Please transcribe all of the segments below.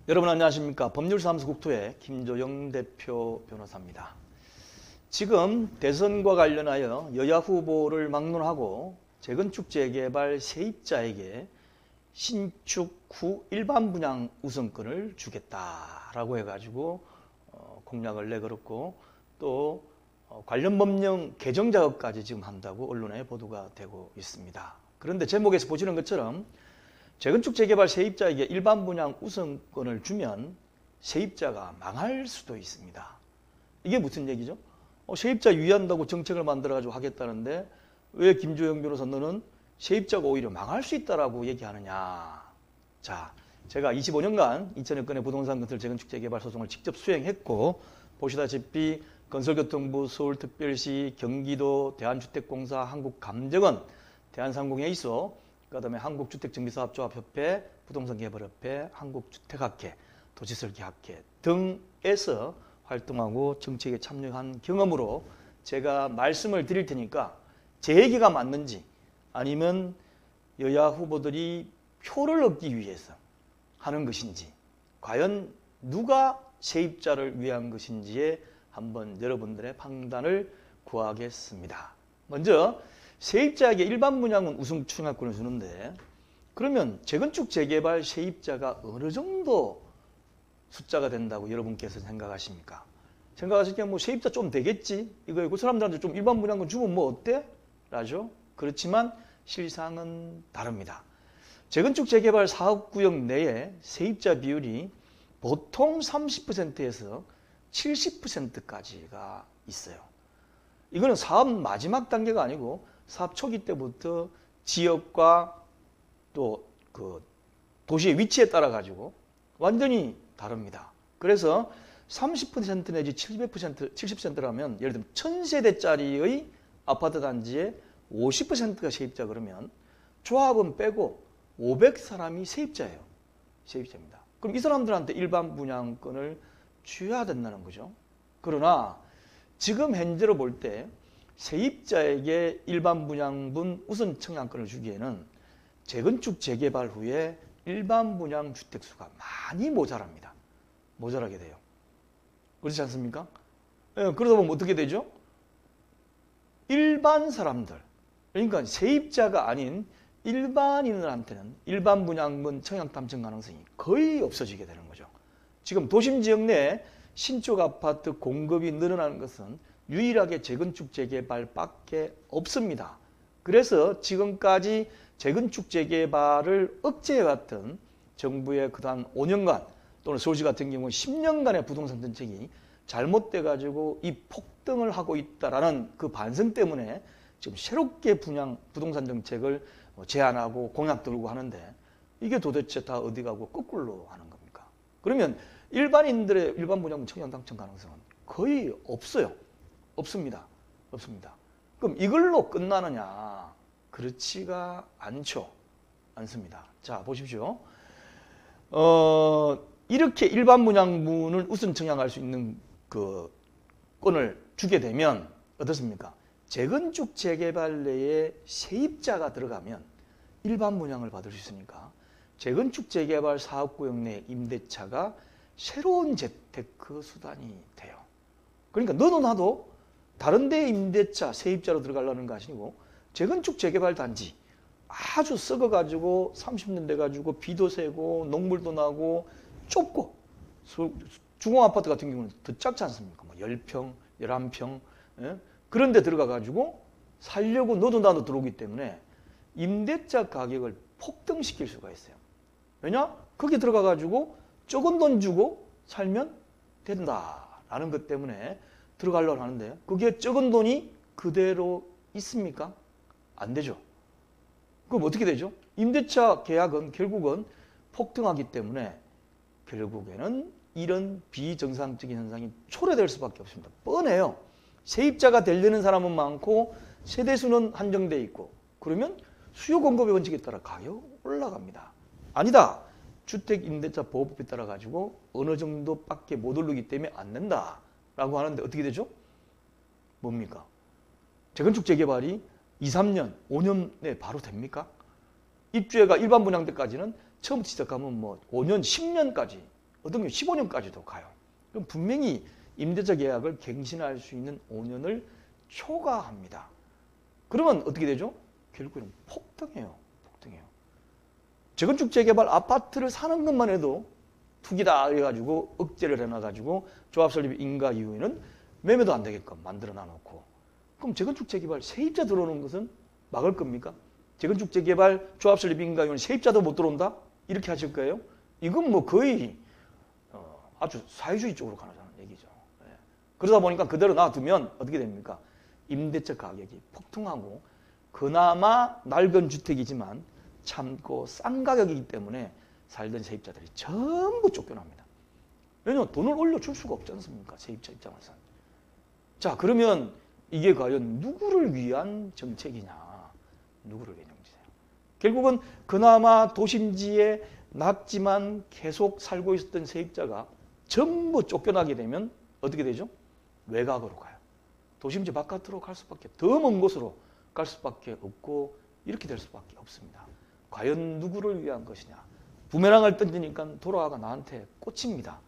여러분 안녕하십니까. 법률사무소 국토의 김조영 대표 변호사입니다. 지금 대선과 관련하여 여야 후보를 막론하고 재건축 재개발 세입자에게 신축 후 일반 분양 우선권을 주겠다라고 해가지고 공약을 내걸었고 또 관련 법령 개정 작업까지 지금 한다고 언론에 보도가 되고 있습니다. 그런데 제목에서 보시는 것처럼 재건축 재개발 세입자에게 일반 분양 우선권을 주면 세입자가 망할 수도 있습니다. 이게 무슨 얘기죠? 세입자 유의한다고 정책을 만들어가지고 하겠다는데 왜 김조영 변호사 너는 세입자가 오히려 망할 수 있다라고 얘기하느냐. 자, 제가 25년간 2000여 건의 부동산 건설 재건축 재개발 소송을 직접 수행했고 보시다시피 건설교통부, 서울특별시, 경기도, 대한주택공사, 한국감정원, 대한상공에 있어 그 다음에 한국주택정비사업조합협회, 부동산개발협회, 한국주택학회, 도시설계학회 등에서 활동하고 정책에 참여한 경험으로 제가 말씀을 드릴 테니까 제 얘기가 맞는지 아니면 여야 후보들이 표를 얻기 위해서 하는 것인지 과연 누가 세입자를 위한 것인지에 한번 여러분들의 판단을 구하겠습니다. 먼저 세입자에게 일반 분양은 우선 청약권을 주는데 그러면 재건축 재개발 세입자가 어느 정도 숫자가 된다고 여러분께서 생각하십니까? 생각하실 때 뭐 세입자 좀 되겠지? 이거 그 사람들한테 좀 일반 분양권 주면 뭐 어때? 라죠. 그렇지만 실상은 다릅니다. 재건축 재개발 사업구역 내에 세입자 비율이 보통 30%에서 70%까지가 있어요. 이거는 사업 마지막 단계가 아니고 사업 초기 때부터 지역과 또 그 도시의 위치에 따라 가지고 완전히 다릅니다. 그래서 30% 내지 70%라면 예를 들면 1000세대짜리의 아파트 단지에 50%가 세입자 그러면 조합은 빼고 500사람이 세입자예요. 세입자입니다. 그럼 이 사람들한테 일반 분양권을 줘야 된다는 거죠. 그러나 지금 현재로 볼 때 세입자에게 일반 분양분 우선 청약권을 주기에는 재건축 재개발 후에 일반 분양 주택 수가 많이 모자랍니다. 모자라게 돼요. 그렇지 않습니까? 예, 그러다 보면 어떻게 되죠? 일반 사람들, 그러니까 세입자가 아닌 일반인들한테는 일반 분양분 청약 당첨 가능성이 거의 없어지게 되는 거죠. 지금 도심 지역 내 신축 아파트 공급이 늘어나는 것은 유일하게 재건축 재개발밖에 없습니다. 그래서 지금까지 재건축 재개발을 억제해왔던 정부의 그동안 5년간 또는 서울시 같은 경우 10년간의 부동산 정책이 잘못돼가지고 이 폭등을 하고 있다라는 그 반성 때문에 지금 새롭게 부동산 정책을 제안하고 공약 들고 하는데 이게 도대체 다 어디 가고 거꾸로 하는 겁니까? 그러면 일반인들의 일반 분양분 청약 당첨 가능성은 거의 없어요. 없습니다. 없습니다. 그럼 이걸로 끝나느냐? 그렇지가 않습니다. 자, 보십시오. 이렇게 일반 분양분을 우선 청약할 수 있는 그 권을 주게 되면 어떻습니까? 재건축 재개발 내에 세입자가 들어가면 일반 분양을 받을 수 있으니까 재건축 재개발 사업구역 내 임대차가 새로운 재테크 수단이 돼요. 그러니까 너도 나도 다른 데 임대차 세입자로 들어가려는 거 아니고 재건축 재개발 단지 아주 썩어가지고 30년 돼가지고 비도 새고 녹물도 나고 좁고 중공아파트 같은 경우는 더 작지 않습니까? 뭐 10평, 11평 그런 데 들어가가지고 살려고 너도 나도 들어오기 때문에 임대차 가격을 폭등시킬 수가 있어요. 왜냐? 거기 들어가가지고 적은 돈 주고 살면 된다라는 것 때문에 들어가려고 하는데 그게 적은 돈이 그대로 있습니까? 안 되죠. 그럼 어떻게 되죠? 임대차 계약은 결국은 폭등하기 때문에 결국에는 이런 비정상적인 현상이 초래될 수밖에 없습니다. 뻔해요. 세입자가 되려는 사람은 많고 세대수는 한정돼 있고 그러면 수요 공급의 원칙에 따라 가격 올라갑니다. 아니다. 주택임대차보호법에 따라 가지고 어느 정도밖에 못 오르기 때문에 안 된다라고 하는데 어떻게 되죠? 뭡니까? 재건축 재개발이 2, 3년, 5년에 바로 됩니까? 입주해가 일반 분양 때까지는 처음 시작하면 뭐 5년, 10년까지 어떤 경우 15년까지도 가요. 그럼 분명히 임대차 계약을 갱신할 수 있는 5년을 초과합니다. 그러면 어떻게 되죠? 결국에는 폭등해요. 폭등해요. 재건축 재개발 아파트를 사는 것만 해도 투기다 해가지고 억제를 해놔가지고 조합설립 인가 이후에는 매매도 안 되게끔 만들어 놔놓고, 그럼 재건축 재개발 세입자 들어오는 것은 막을 겁니까? 재건축 재개발 조합설립 인가 이후에는 세입자도 못 들어온다? 이렇게 하실 거예요? 이건 뭐 거의 아주 사회주의 쪽으로 가는 얘기죠. 예. 그러다 보니까 그대로 놔두면 어떻게 됩니까? 임대차 가격이 폭등하고, 그나마 낡은 주택이지만 참고 싼 가격이기 때문에 살던 세입자들이 전부 쫓겨납니다. 왜냐하면 돈을 올려줄 수가 없지 않습니까? 세입자 입장에서는. 자, 그러면 이게 과연 누구를 위한 정책이냐? 누구를 위한 정책이냐? 결국은 그나마 도심지에 낮지만 계속 살고 있었던 세입자가 전부 쫓겨나게 되면 어떻게 되죠? 외곽으로 가요. 도심지 바깥으로 갈 수밖에, 더 먼 곳으로 갈 수밖에 없고, 이렇게 될 수밖에 없습니다. 과연 누구를 위한 것이냐? 부메랑을 던지니까 돌아와가 나한테 꽂힙니다.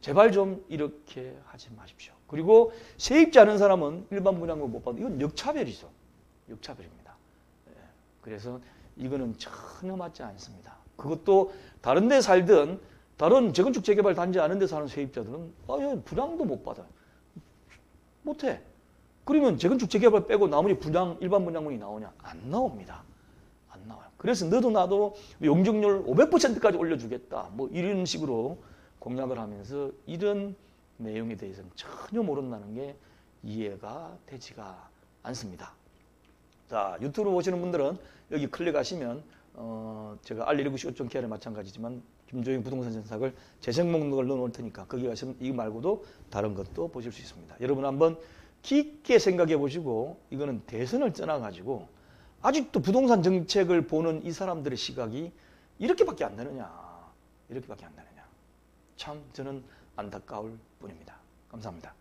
제발 좀 이렇게 하지 마십시오. 그리고 세입자 아는 사람은 일반 분양금 못 받는, 이건 역차별이죠. 역차별입니다. 그래서 이거는 전혀 맞지 않습니다. 그것도 다른 데 살든 다른 재건축 재개발 단지 아는 데 사는 세입자들은 분양도 못 받아요. 못해. 그러면 재건축 재개발 빼고 나머지 분양, 일반 분양문이 나오냐? 안 나옵니다. 안 나와요. 그래서 너도 나도 용적률 500%까지 올려주겠다, 뭐 이런 식으로 공약을 하면서 이런 내용에 대해서는 전혀 모른다는 게 이해가 되지가 않습니다. 자, 유튜브 보시는 분들은 여기 클릭하시면 제가 알리르고.co.kr에 마찬가지지만 김조영 부동산 전략을 재생 목록을 넣어놓을 테니까 거기 가시면 이 말고도 다른 것도 보실 수 있습니다. 여러분 한번 깊게 생각해 보시고, 이거는 대선을 떠나가지고 아직도 부동산 정책을 보는 이 사람들의 시각이 이렇게밖에 안 되느냐, 이렇게밖에 안 되느냐. 참 저는 안타까울 뿐입니다. 감사합니다.